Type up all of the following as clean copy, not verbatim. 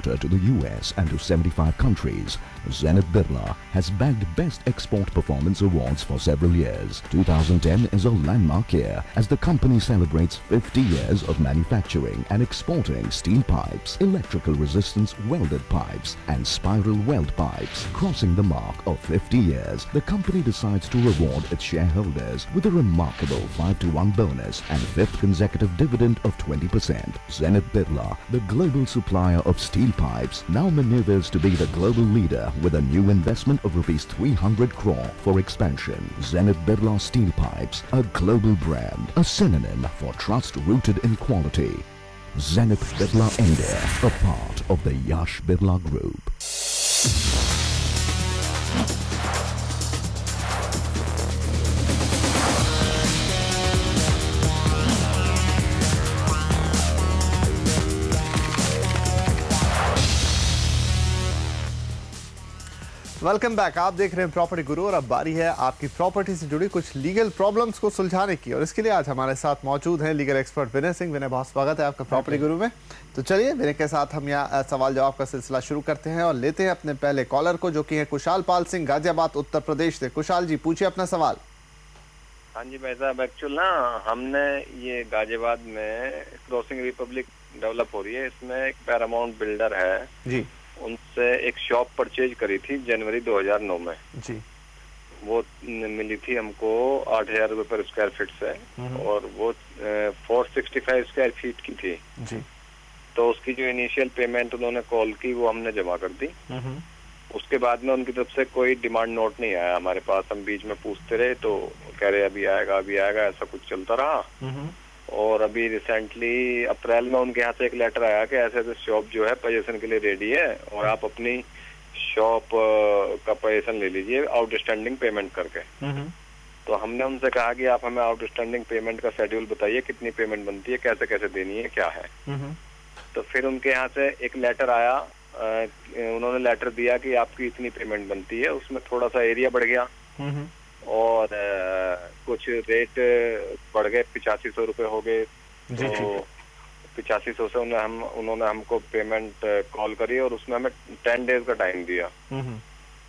to the US and to 75 countries. Zenith Birla has bagged Best Export Performance Awards for several years. 2010 is a landmark year as the company celebrates 50 years of manufacturing and exporting steel pipes, electrical resistance welded pipes and spiral weld pipes. Crossing the mark of 50 years, the company decides to reward its shareholders with a remarkable 5-to-1 bonus and fifth consecutive dividend of 20%. Zenith Birla, the global supplier of steel pipes, now maneuvers to be the global leader with a new investment of rupees 300 crore for expansion. Zenith Birla Steel Pipes, a global brand, a synonym for trust rooted in quality. Zenith Birla India, a part of the Yash Birla Group. Welcome back. आप देख रहे हैं property गुरु और अब बारी है आपकी property से जुड़ी कुछ लीगल प्रॉब्लम्स को सुलझाने की, और इसके लिए आज हमारे साथ मौजूद हैं लीगल एक्सपर्ट विनय सिंह। विनय, बहुत स्वागत है आपका प्रॉपर्टी गुरु में। तो चलिए विनय के साथ हम यहाँ सवाल जवाब का सिलसिला शुरू करते हैं और लेते हैं अपने पहले कॉलर को, जो कि है कुशाल पाल सिंह, गाजियाबाद उत्तर प्रदेश से। कुशाल जी, पूछिए अपना सवाल। हाँ जी भाई साहब, एक्चुअल ना हमने ये गाजियाबाद में क्रॉसिंग रिपब्लिक डेवलप हो रही है, इसमें एक पैरामाउंट बिल्डर है जी, उनसे एक शॉप परचेज करी थी जनवरी 2009 में जी। वो मिली थी हमको 8,000 रुपए पर स्क्वायर फीट से, और वो 465 स्क्वायर फीट की थी जी। तो उसकी जो इनिशियल पेमेंट उन्होंने कॉल की वो हमने जमा कर दी। उसके बाद में उनकी तरफ से कोई डिमांड नोट नहीं आया हमारे पास। हम बीच में पूछते रहे तो कह रहे अभी आएगा, ऐसा कुछ चलता रहा। और अभी रिसेंटली अप्रैल में उनके यहाँ से एक लेटर आया कि ऐसे ऐसे शॉप जो है पोजीशन के लिए रेडी है और आप अपनी शॉप का पोजीशन ले लीजिए आउटस्टैंडिंग पेमेंट करके। तो हमने उनसे कहा कि आप हमें आउटस्टैंडिंग पेमेंट का शेड्यूल बताइए, कितनी पेमेंट बनती है, कैसे कैसे देनी है, क्या है। तो फिर उनके यहाँ से एक लेटर आया, उन्होंने लेटर दिया कि आपकी इतनी पेमेंट बनती है। उसमें थोड़ा सा एरिया बढ़ गया और कुछ रेट बढ़ गए, 8500 रुपए हो गए। तो 8500 से उन्होंने हमको पेमेंट कॉल करी और उसमें हमें 10 डेज का टाइम दिया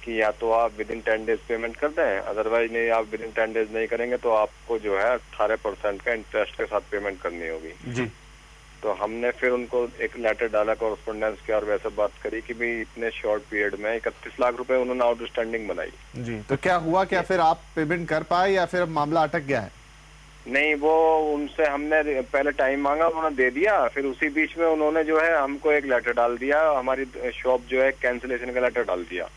कि या तो आप विद इन 10 डेज पेमेंट कर दें, अदरवाइज नहीं, आप विद इन 10 डेज नहीं करेंगे तो आपको जो है 18% का इंटरेस्ट के साथ पेमेंट करनी होगी जी। तो हमने फिर उनको एक लेटर डाला, कॉरेस्पोंडेंस किया और वैसे बात करी कि भाई इतने शॉर्ट पीरियड में 31 लाख रुपए उन्होंने आउटस्टैंडिंग बनाई जी। तो क्या हुआ, क्या फिर आप पेमेंट कर पाए या फिर मामला अटक गया है? नहीं, वो उनसे हमने पहले टाइम मांगा, उन्होंने दे दिया। फिर उसी बीच में उन्होंने जो है हमको एक लेटर डाल दिया, हमारी शॉप जो है कैंसिलेशन का लेटर डाल दिया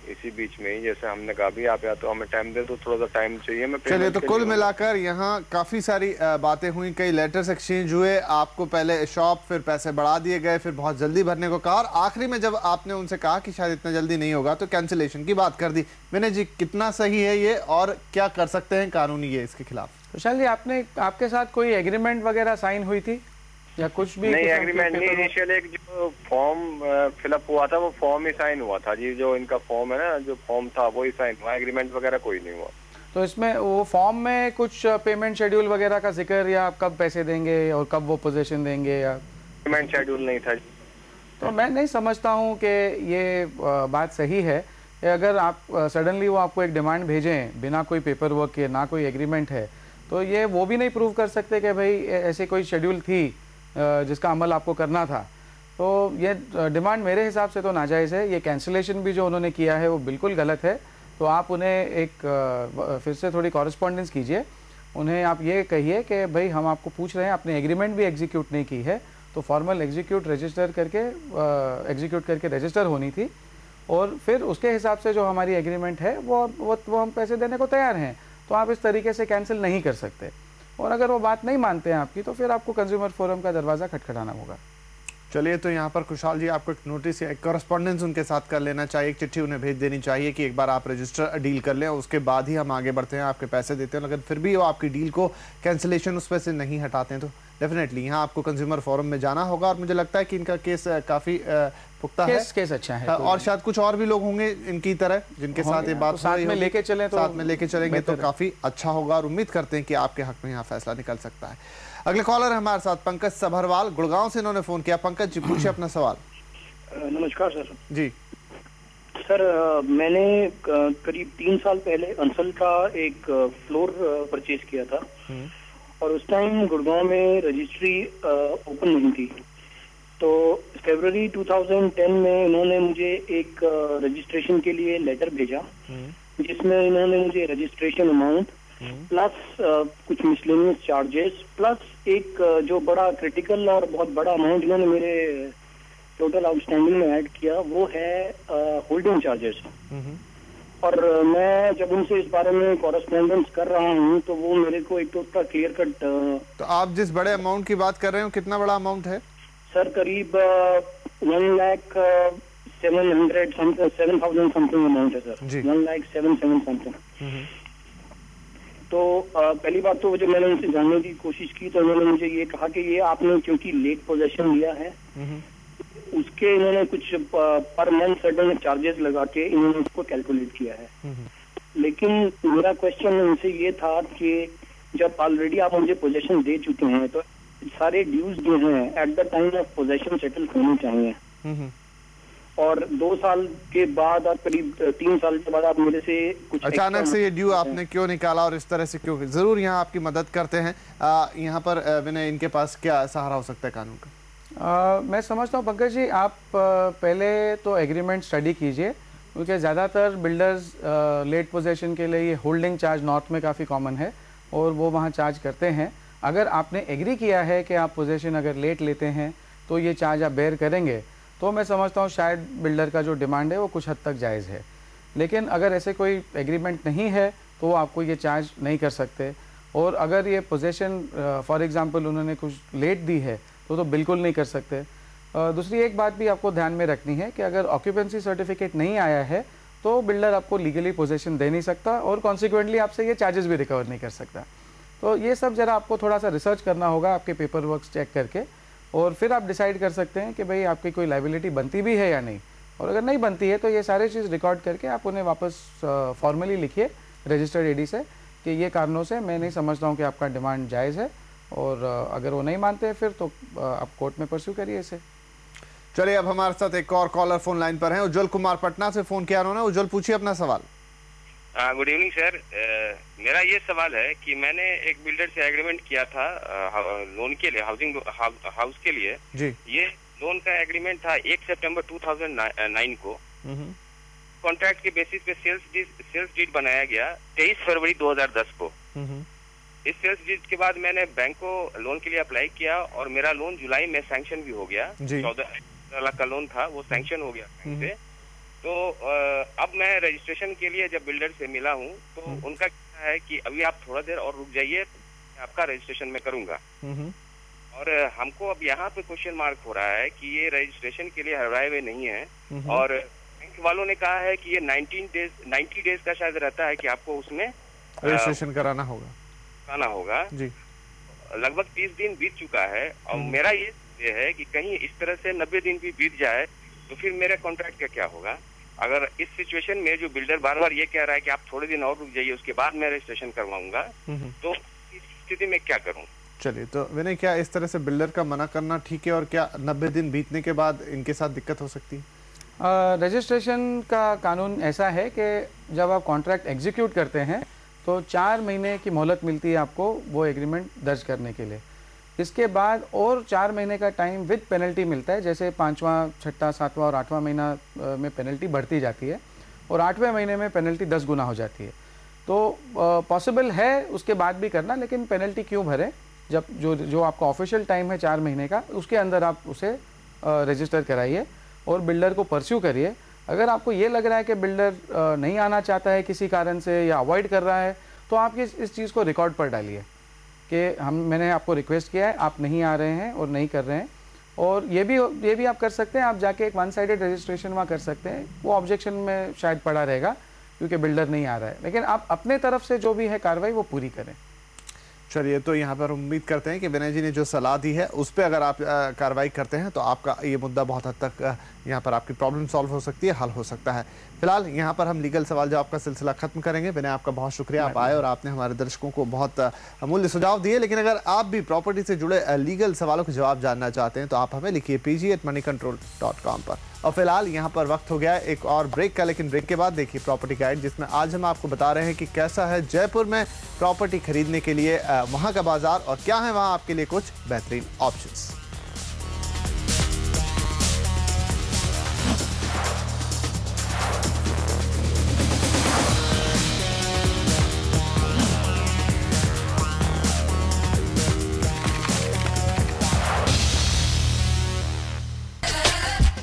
इसी बीच में ही। जैसे हमने कहा भी आप या तो हमें टाइम दे दो, थोड़ा सा टाइम चाहिए। मैं चलिए, तो कुल मिलाकर यहाँ काफी सारी बातें हुई, कई लेटर्स एक्सचेंज हुए, आपको पहले शॉप, फिर पैसे बढ़ा दिए गए, फिर बहुत जल्दी भरने को कहा और आखिरी में जब आपने उनसे कहा कि शायद इतना जल्दी नहीं होगा तो कैंसिलेशन की बात कर दी। विनय जी, कितना सही है ये और क्या कर सकते हैं कानूनी ये इसके खिलाफ? कुशाल जी, आपके साथ कोई एग्रीमेंट वगैरह साइन हुई थी या कुछ भी? नहीं, एग्रीमेंट नहीं। इनिशियल एक जो फॉर्म फिलअप हुआ था वो फॉर्म ही साइन हुआ था जी। जो इनका फॉर्म है ना, जो फॉर्म था वो ही साइन हुआ, एग्रीमेंट वगैरह कोई नहीं हुआ। तो इसमें वो फॉर्म में कुछ पेमेंट शेड्यूल वगैरह का जिक्र या आप कब पैसे देंगे और कब वो पोजीशन देंगे या पेमेंट शेड्यूल नहीं था? तो मैं नहीं समझता हूँ कि ये बात सही है। अगर आप सडनली वो आपको एक डिमांड भेजें बिना कोई पेपर वर्क के, ना कोई एग्रीमेंट है, तो ये वो भी नहीं प्रूव कर सकते कि भाई ऐसी कोई शेड्यूल थी जिसका अमल आपको करना था। तो ये डिमांड मेरे हिसाब से तो नाजायज़ है। ये कैंसिलेशन भी जो उन्होंने किया है वो बिल्कुल गलत है। तो आप उन्हें एक फिर से थोड़ी कॉरेस्पॉन्डेंस कीजिए, उन्हें आप ये कहिए कि भाई हम आपको पूछ रहे हैं, आपने एग्रीमेंट भी एग्जीक्यूट नहीं की है, तो फॉर्मल एग्जीक्यूट करके रजिस्टर होनी थी, और फिर उसके हिसाब से जो हमारी एग्रीमेंट है वो हम पैसे देने को तैयार हैं। तो आप इस तरीके से कैंसिल नहीं कर सकते, और अगर वो बात नहीं मानते हैं आपकी तो फिर आपको कंज्यूमर फोरम का दरवाज़ा खटखटाना होगा। चलिए, तो यहाँ पर कुशाल जी, आपको एक नोटिस या एक कॉरेस्पॉन्डेंस उनके साथ कर लेना चाहिए, एक चिट्ठी उन्हें भेज देनी चाहिए कि एक बार आप रजिस्टर डील कर लें, उसके बाद ही हम आगे बढ़ते हैं, आपके पैसे देते हैं। अगर फिर भी वो आपकी डील को कैंसिलेशन उस पर से नहीं हटाते हैं तो डेफिनेटली यहाँ आपको कंज्यूमर फोरम में जाना होगा और मुझे लगता है कि इनका केस काफी पुख्ता है, केस अच्छा है और शायद कुछ और भी लोग होंगे इनकी तरह जिनके साथ ये बात साथ में लेके चले तो साथ में लेके चलेंगे तो काफी अच्छा होगा और उम्मीद करते हैं कि आपके हक में यहाँ फैसला निकल सकता है। अगले कॉलर है हमारे साथ पंकज सभरवाल, गुड़गांव से इन्होंने फोन किया। पंकज जी पूछिए अपना सवाल। नमस्कार सर। जी सर, मैंने करीब 3 साल पहले अंसल का एक फ्लोर परचेज किया था और उस टाइम गुड़गांव में रजिस्ट्री ओपन नहीं थी। तो फरवरी 2010 में इन्होंने मुझे एक रजिस्ट्रेशन के लिए लेटर भेजा जिसमें इन्होंने मुझे रजिस्ट्रेशन अमाउंट प्लस कुछ मिसलेनियस चार्जेस प्लस एक जो बड़ा क्रिटिकल और बहुत बड़ा अमाउंट इन्होंने मेरे टोटल आउटस्टैंडिंग में ऐड किया, वो है होल्डिंग चार्जेस। और मैं जब उनसे इस बारे में कॉरेस्पॉन्डेंस कर रहा हूँ तो वो मेरे को एक तो उसका क्लियर कट। तो आप जिस बड़े अमाउंट की बात कर रहे हो कितना बड़ा अमाउंट है? सर करीब 1,07,000 समथिंग अमाउंट है सर, 1,07,700 समथिंग। तो पहली बात तो जब मैंने उनसे जानने की कोशिश की तो उन्होंने मुझे ये कहा कि ये आपने क्योंकि लेट पोजेशन लिया है उसके इन्होंने कुछ पर मंथ सर्टेन चार्जेस लगा के इन्होंने उसको कैलकुलेट किया है। लेकिन मेरा क्वेश्चन उनसे ये था कि जब ऑलरेडी आप मुझे पोजेशन दे चुके हैं तो सारे ड्यूज जो हैं at the time of possession settle होने चाहिए। और 2 साल के बाद और करीब 3 साल के बाद आप मेरे से कुछ अचानक से ये ड्यू आपने क्यों निकाला और इस तरह से क्यों? जरूर यहाँ आपकी मदद करते हैं। यहाँ पर विनय, इनके पास क्या सहारा हो सकता है कानून का? मैं समझता हूँ पंकज जी, आप पहले तो एग्रीमेंट स्टडी कीजिए क्योंकि ज़्यादातर बिल्डर्स लेट पोजेशन के लिए ये होल्डिंग चार्ज नॉर्थ में काफ़ी कॉमन है और वो वहाँ चार्ज करते हैं। अगर आपने एग्री किया है कि आप पोजेशन अगर लेट लेते हैं तो ये चार्ज आप बेयर करेंगे तो मैं समझता हूँ शायद बिल्डर का जो डिमांड है वो कुछ हद तक जायज़ है। लेकिन अगर ऐसे कोई एग्रीमेंट नहीं है तो वो आपको ये चार्ज नहीं कर सकते। और अगर ये पोजेशन फॉर एग्ज़ाम्पल उन्होंने कुछ लेट दी है तो बिल्कुल नहीं कर सकते। दूसरी एक बात भी आपको ध्यान में रखनी है कि अगर ऑक्यूपेंसी सर्टिफिकेट नहीं आया है तो बिल्डर आपको लीगली पोजेशन दे नहीं सकता और कॉन्सिक्वेंटली आपसे ये चार्जेस भी रिकवर नहीं कर सकता। तो ये सब ज़रा आपको थोड़ा सा रिसर्च करना होगा आपके पेपर वर्क चेक करके और फिर आप डिसाइड कर सकते हैं कि भाई आपकी कोई लाइबिलिटी बनती भी है या नहीं। और अगर नहीं बनती है तो ये सारी चीज़ रिकॉर्ड करके आप उन्हें वापस फॉर्मली लिखिए रजिस्टर्ड एडी से कि ये कारणों से मैं नहीं समझता हूँ कि आपका डिमांड जायज़ है और अगर वो नहीं मानते हैं फिर तो आप कोर्ट में परस्यू करिए इसे। चलिए अब हमारे साथ एक और कॉलर फोन लाइन पर हैं। उज्जवल कुमार पटना से फोन किया उन्होंने। उज्जवल पूछिए अपना सवाल। Good evening sir. मेरा ये सवाल है कि मैंने एक बिल्डर से एग्रीमेंट किया था लोन के लिए, हाउसिंग हाउस के लिए जी। ये लोन का एग्रीमेंट था 1 सितंबर 2009 को। कॉन्ट्रैक्ट के बेसिस पे सेल्स डीड बनाया गया 23 फरवरी 2010 को। इस सेल्स डीड के बाद मैंने बैंक को लोन के लिए अप्लाई किया और मेरा लोन जुलाई में सैंक्शन भी हो गया। 14 लाख का लोन था, वो सैंक्शन हो गया बैंक से। तो अब मैं रजिस्ट्रेशन के लिए जब बिल्डर से मिला हूँ तो उनका कहना है कि अभी आप थोड़ा देर और रुक जाइए, आपका रजिस्ट्रेशन मैं करूंगा। और हमको अब यहाँ पे क्वेश्चन मार्क हो रहा है कि ये रजिस्ट्रेशन के लिए हरवाए हुए नहीं है और बैंक वालों ने कहा है कि ये 90 डेज का शायद रहता है कि आपको उसमें रजिस्ट्रेशन कराना होगा जी। लगभग 30 दिन बीत चुका है और मेरा ये है कि कहीं इस तरह से 90 दिन भी बीत जाए तो फिर मेरे कॉन्ट्रैक्ट का क्या होगा? अगर इस सिचुएशन में जो बिल्डर बार बार ये कह रहा है कि आप थोड़े दिन और रुक जाइए उसके बाद मैं रजिस्ट्रेशन करवाऊंगा, तो इस स्थिति में क्या करूं? चलिए, तो विनय क्या इस तरह से बिल्डर का मना करना ठीक है और क्या 90 दिन बीतने के बाद इनके साथ दिक्कत हो सकती है? रजिस्ट्रेशन का कानून ऐसा है कि जब आप कॉन्ट्रैक्ट एग्जीक्यूट करते हैं तो 4 महीने की मोहलत मिलती है आपको वो एग्रीमेंट दर्ज करने के लिए। इसके बाद और 4 महीने का टाइम विद पेनल्टी मिलता है, जैसे 5वां, 6वां, 7वां और 8वां महीना में पेनल्टी बढ़ती जाती है और 8वें महीने में पेनल्टी 10 गुना हो जाती है। तो पॉसिबल है उसके बाद भी करना, लेकिन पेनल्टी क्यों भरें जब जो आपका ऑफिशियल टाइम है 4 महीने का उसके अंदर आप उसे रजिस्टर कराइए और बिल्डर को परस्यू करिए। अगर आपको ये लग रहा है कि बिल्डर नहीं आना चाहता है किसी कारण से या अवॉइड कर रहा है तो आप इस चीज़ को रिकॉर्ड पर डालिए कि मैंने आपको रिक्वेस्ट किया है, आप नहीं आ रहे हैं और नहीं कर रहे हैं। और ये भी आप कर सकते हैं, आप जाके एक 1 साइडेड रजिस्ट्रेशन वहाँ कर सकते हैं, वो ऑब्जेक्शन में शायद पड़ा रहेगा क्योंकि बिल्डर नहीं आ रहा है, लेकिन आप अपने तरफ से जो भी है कार्रवाई वो पूरी करें। चलिए, तो यहाँ पर उम्मीद करते हैं कि विनय जी ने जो सलाह दी है उस पर अगर आप कार्रवाई करते हैं तो आपका ये मुद्दा बहुत हद तक यहाँ पर आपकी प्रॉब्लम सॉल्व हो सकती है, हल हो सकता है। फिलहाल यहाँ पर हम लीगल सवाल जवाब का सिलसिला खत्म करेंगे। विनय, आपका बहुत शुक्रिया, आप आए और आपने हमारे दर्शकों को बहुत अमूल्य सुझाव दिए। लेकिन अगर आप भी प्रॉपर्टी से जुड़े लीगल सवालों के जवाब जानना चाहते हैं तो आप हमें लिखिए pg@moneycontrol.com पर। और फिलहाल यहाँ पर वक्त हो गया एक और ब्रेक का, लेकिन ब्रेक के बाद देखिए प्रॉपर्टी गाइड, जिसमें आज हम आपको बता रहे हैं कि कैसा है जयपुर में प्रॉपर्टी खरीदने के लिए वहाँ का बाजार और क्या है वहाँ आपके लिए कुछ बेहतरीन ऑप्शंस।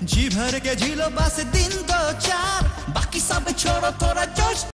जी भर के झीलो बस दिन दो चार, बाकी सब छोड़ो थोड़ा जोश।